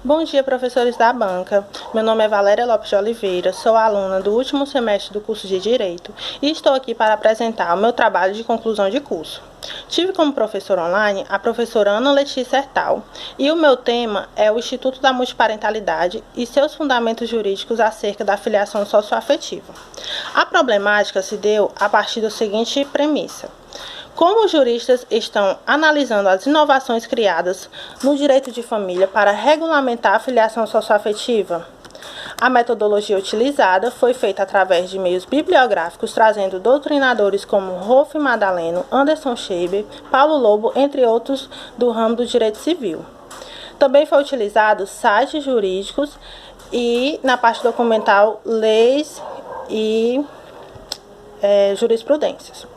Bom dia, professores da banca. Meu nome é Valéria Lopes de Oliveira, sou aluna do último semestre do curso de Direito e estou aqui para apresentar o meu trabalho de conclusão de curso. Tive como professora online a professora Ana Letícia Hertal e o meu tema é o Instituto da Multiparentalidade e seus fundamentos jurídicos acerca da filiação socioafetiva. A problemática se deu a partir da seguinte premissa. Como os juristas estão analisando as inovações criadas no direito de família para regulamentar a filiação socioafetiva? A metodologia utilizada foi feita através de meios bibliográficos, trazendo doutrinadores como Rolf Madaleno, Anderson Scheiber, Paulo Lobo, entre outros do ramo do direito civil. Também foi utilizado sites jurídicos e, na parte documental, leis e jurisprudências,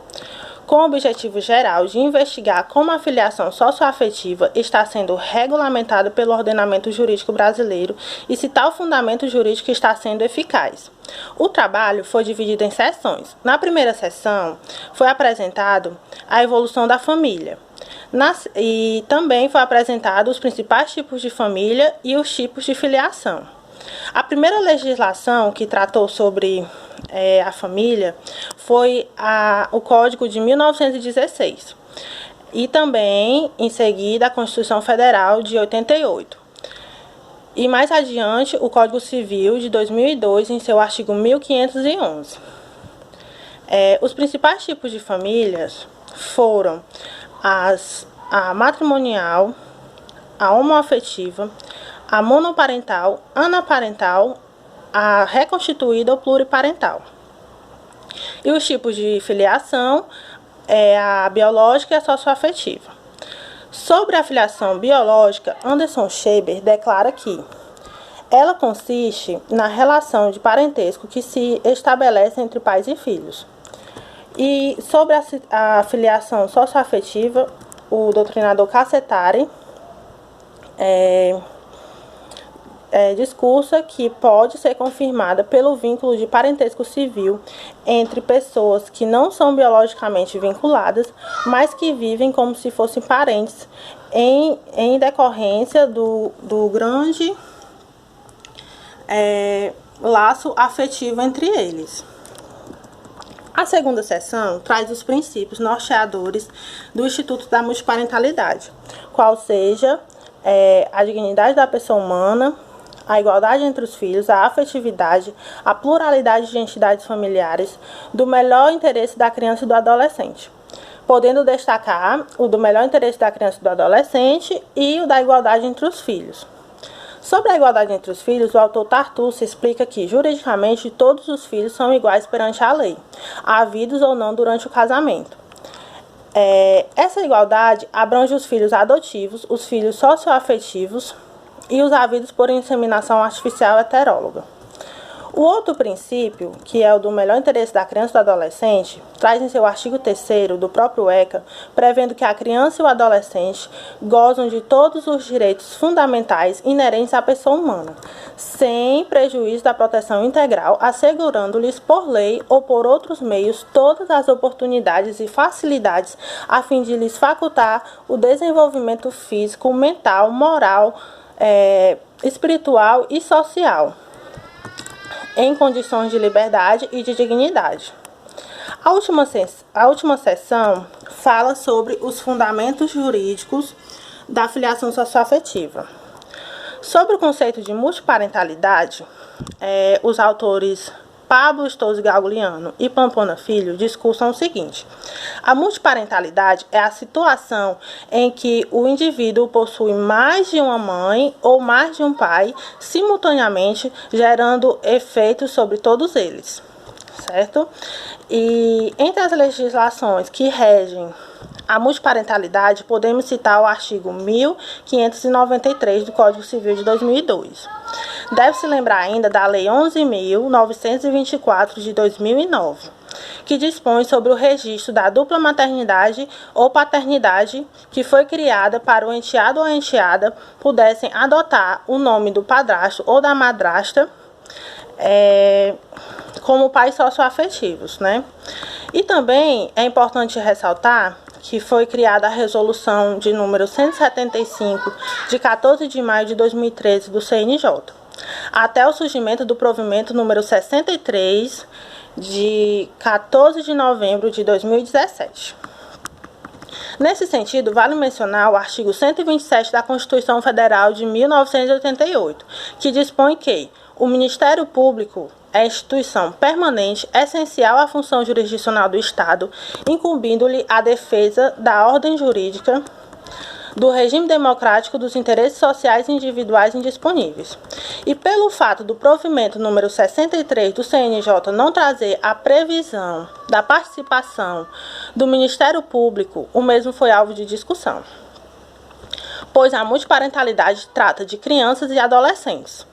com o objetivo geral de investigar como a filiação socioafetiva está sendo regulamentada pelo ordenamento jurídico brasileiro e se tal fundamento jurídico está sendo eficaz. O trabalho foi dividido em sessões. Na primeira sessão, foi apresentado a evolução da família. E também foi apresentado os principais tipos de família e os tipos de filiação. A primeira legislação que tratou sobre a família foi o Código de 1916 e também, em seguida, a Constituição Federal de 88. E mais adiante, o Código Civil de 2002, em seu artigo 1511. Os principais tipos de famílias foram a matrimonial, a homoafetiva, a monoparental, anaparental, a reconstituída ou pluriparental. E os tipos de filiação é a biológica e a socioafetiva. Sobre a filiação biológica, Anderson Scheiber declara que ela consiste na relação de parentesco que se estabelece entre pais e filhos. E sobre a filiação socioafetiva, o doutrinador Cassetari discursa que pode ser confirmada pelo vínculo de parentesco civil entre pessoas que não são biologicamente vinculadas, mas que vivem como se fossem parentes em decorrência do grande laço afetivo entre eles. A segunda seção traz os princípios norteadores do Instituto da Multiparentalidade, qual seja a dignidade da pessoa humana, a igualdade entre os filhos, a afetividade, a pluralidade de entidades familiares, do melhor interesse da criança e do adolescente, podendo destacar o do melhor interesse da criança e do adolescente e o da igualdade entre os filhos. Sobre a igualdade entre os filhos, o autor Tartucci explica que, juridicamente, todos os filhos são iguais perante a lei, havidos ou não durante o casamento. Essa igualdade abrange os filhos adotivos, os filhos socioafetivos e os havidos por inseminação artificial heteróloga. O outro princípio, que é o do melhor interesse da criança e do adolescente, traz em seu artigo 3º do próprio ECA, prevendo que a criança e o adolescente gozam de todos os direitos fundamentais inerentes à pessoa humana, sem prejuízo da proteção integral, assegurando-lhes por lei ou por outros meios todas as oportunidades e facilidades a fim de lhes facultar o desenvolvimento físico, mental, moral, espiritual e social, em condições de liberdade e de dignidade. A última sessão fala sobre os fundamentos jurídicos da filiação socioafetiva. Sobre o conceito de multiparentalidade, os autores Pablo Stolz Gagliano e Pampona Filho discursam o seguinte: a multiparentalidade é a situação em que o indivíduo possui mais de uma mãe ou mais de um pai simultaneamente, gerando efeitos sobre todos eles, certo? E entre as legislações que regem a multiparentalidade, podemos citar o artigo 1593 do Código Civil de 2002. Deve-se lembrar ainda da Lei 11.924 de 2009, que dispõe sobre o registro da dupla maternidade ou paternidade, que foi criada para o enteado ou enteada pudessem adotar o nome do padrasto ou da madrasta como pais socioafetivos, né? E também é importante ressaltar que foi criada a resolução de número 175, de 14 de maio de 2013, do CNJ, até o surgimento do provimento número 63, de 14 de novembro de 2017. Nesse sentido, vale mencionar o artigo 127 da Constituição Federal de 1988, que dispõe que o Ministério Público é instituição permanente, essencial à função jurisdicional do Estado, incumbindo-lhe a defesa da ordem jurídica, do regime democrático, dos interesses sociais individuais indisponíveis. E pelo fato do provimento número 63 do CNJ não trazer a previsão da participação do Ministério Público, o mesmo foi alvo de discussão, pois a multiparentalidade trata de crianças e adolescentes.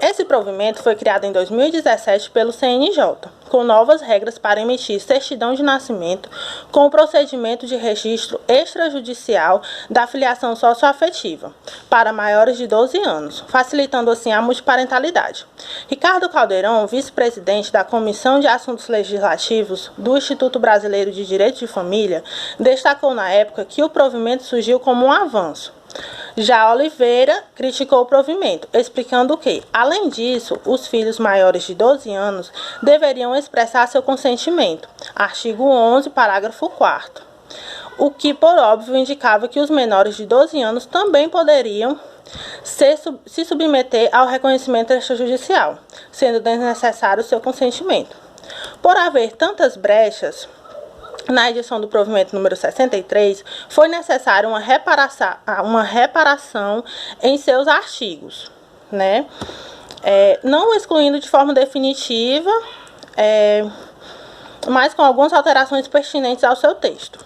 Esse provimento foi criado em 2017 pelo CNJ, com novas regras para emitir certidão de nascimento com o procedimento de registro extrajudicial da filiação socioafetiva para maiores de 12 anos, facilitando assim a multiparentalidade. Ricardo Caldeirão, vice-presidente da Comissão de Assuntos Legislativos do Instituto Brasileiro de Direito de Família, destacou na época que o provimento surgiu como um avanço. Já Oliveira criticou o provimento, explicando que, além disso, os filhos maiores de 12 anos deveriam expressar seu consentimento, artigo 11, parágrafo 4º, o que, por óbvio, indicava que os menores de 12 anos também poderiam se submeter ao reconhecimento extrajudicial, sendo desnecessário seu consentimento. Por haver tantas brechas na edição do provimento número 63, foi necessária uma reparação em seus artigos, né? Não excluindo de forma definitiva, mas com algumas alterações pertinentes ao seu texto.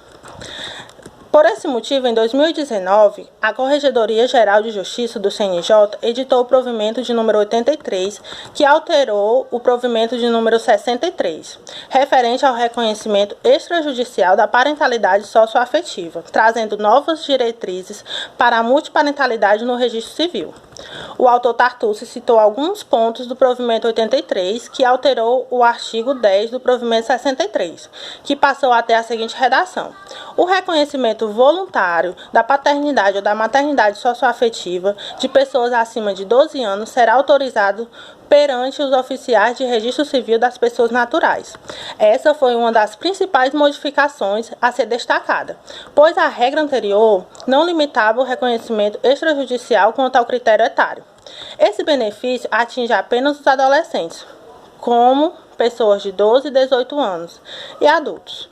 Por esse motivo, em 2019, a Corregedoria Geral de Justiça do CNJ editou o provimento de número 83, que alterou o provimento de número 63, referente ao reconhecimento extrajudicial da parentalidade socioafetiva, trazendo novas diretrizes para a multiparentalidade no registro civil. O autor Tartucci citou alguns pontos do provimento 83, que alterou o artigo 10 do provimento 63, que passou a ter a seguinte redação: o reconhecimento voluntário da paternidade ou da maternidade socioafetiva de pessoas acima de 12 anos será autorizado perante os oficiais de registro civil das pessoas naturais. Essa foi uma das principais modificações a ser destacada, pois a regra anterior não limitava o reconhecimento extrajudicial quanto ao critério etário. Esse benefício atinge apenas os adolescentes, como pessoas de 12 e 18 anos, e adultos.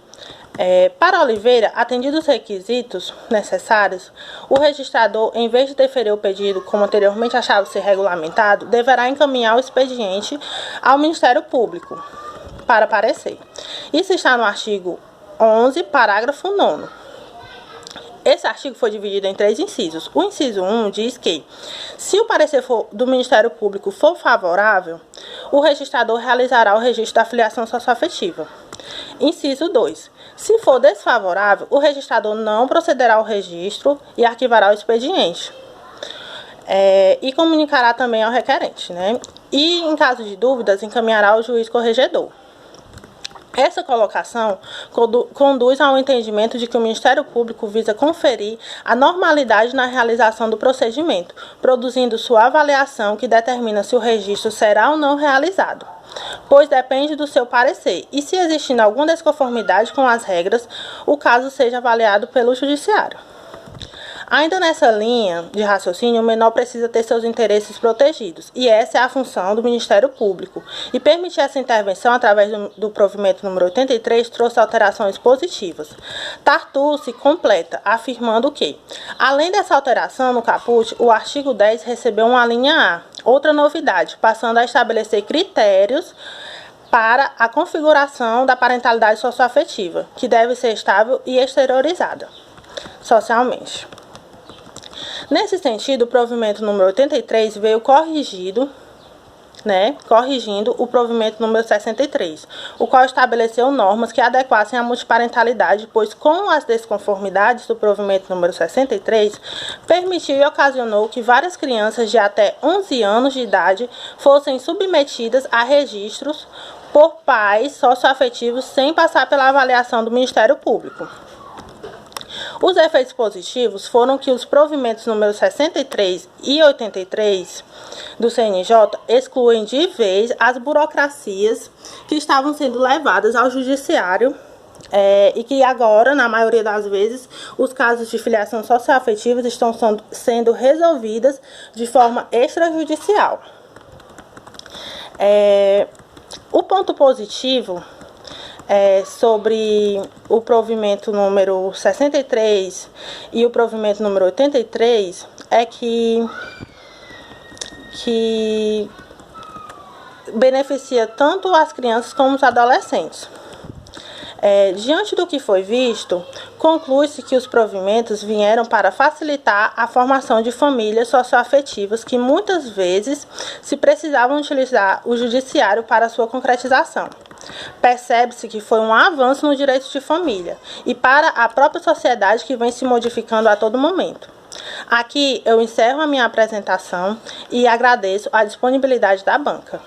Para Oliveira, atendidos os requisitos necessários, o registrador, em vez de deferir o pedido, como anteriormente achava ser regulamentado, deverá encaminhar o expediente ao Ministério Público para parecer. Isso está no artigo 11, parágrafo 9º. Esse artigo foi dividido em 3 incisos. O inciso 1 diz que, se o parecer do Ministério Público for favorável, o registrador realizará o registro da filiação socioafetiva. Inciso 2. Se for desfavorável, o registrador não procederá ao registro e arquivará o expediente. E comunicará também ao requerente, né? E, em caso de dúvidas, encaminhará ao juiz corregedor. Essa colocação conduz ao entendimento de que o Ministério Público visa conferir a normalidade na realização do procedimento, produzindo sua avaliação que determina se o registro será ou não realizado, pois depende do seu parecer, e se existindo alguma desconformidade com as regras, o caso seja avaliado pelo Judiciário. Ainda nessa linha de raciocínio, o menor precisa ter seus interesses protegidos, e essa é a função do Ministério Público. E permitir essa intervenção através do provimento número 83 trouxe alterações positivas. Tartucci completa, afirmando que, além dessa alteração no caput, o artigo 10 recebeu uma linha A, outra novidade, passando a estabelecer critérios para a configuração da parentalidade socioafetiva, que deve ser estável e exteriorizada socialmente. Nesse sentido, o provimento número 83 veio corrigindo o provimento número 63, o qual estabeleceu normas que adequassem a multiparentalidade, pois com as desconformidades do provimento número 63, permitiu e ocasionou que várias crianças de até 11 anos de idade fossem submetidas a registros por pais socioafetivos sem passar pela avaliação do Ministério Público. Os efeitos positivos foram que os provimentos números 63 e 83 do CNJ excluem de vez as burocracias que estavam sendo levadas ao judiciário e que agora, na maioria das vezes, os casos de filiação socioafetiva estão sendo resolvidos de forma extrajudicial. O ponto positivo sobre o provimento número 63 e o provimento número 83 é que beneficia tanto as crianças como os adolescentes. Diante do que foi visto, conclui-se que os provimentos vieram para facilitar a formação de famílias socioafetivas que muitas vezes se precisavam utilizar o judiciário para sua concretização. Percebe-se que foi um avanço no direito de família e para a própria sociedade que vem se modificando a todo momento. Aqui eu encerro a minha apresentação e agradeço a disponibilidade da banca.